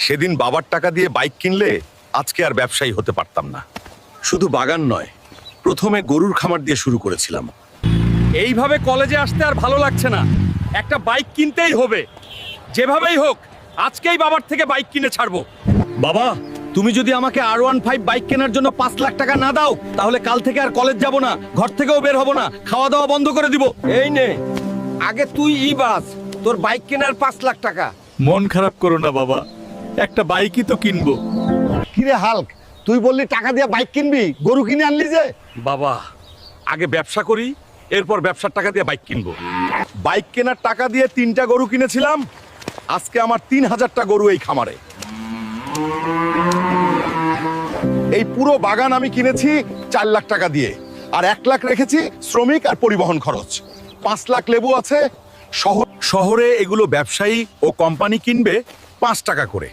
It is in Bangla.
সেদিন বাবার টাকা দিয়ে বাইক কিনলে আজকে আর ব্যবসায়ী হতে পারতাম না। শুধু বাগান নয়, প্রথমে গরুর খামার দিয়ে শুরু করেছিলাম। এইভাবে কলেজে আসতে আর ভালো লাগছে না। একটা বাইক কিনতেই হবে, যেভাবেই হোক আজকেই বাবার থেকে বাইক কিনে ছাড়বো। বাবা, তুমি যদি আমাকে R15 বাইক কেনার জন্য 5 লাখ টাকা না দাও, তাহলে কাল থেকে আর কলেজ যাব না, ঘর থেকেও বের হব না, খাওয়া দাওয়া বন্ধ করে দিব। এই নে, আগে তুই বাস, তোর বাইক কেনার 5 লাখ টাকা। মন খারাপ করো না বাবা, একটা বাইকই তো কিনবো। কিরে হাল্ক, তুই বললি টাকা দিয়ে বাইক কিনবি, গরু কিনে আনলি যে? বাবা, আগে ব্যবসা করি, এরপর ব্যবসার টাকা দিয়ে বাইক কিনবো। বাইক কেনার টাকা দিয়ে 3টা গরু কিনেছিলাম, আজকে আমার 3000টা গরু এই খামারে। এই পুরো বাগান আমি কিনেছি 4 লাখ টাকা দিয়ে, আর 1 লাখ রেখেছি শ্রমিক আর পরিবহন খরচ। 5 লাখ লেবু আছে। শহরে এগুলো ব্যবসায়ী ও কোম্পানি কিনবে 5 টাকা করে।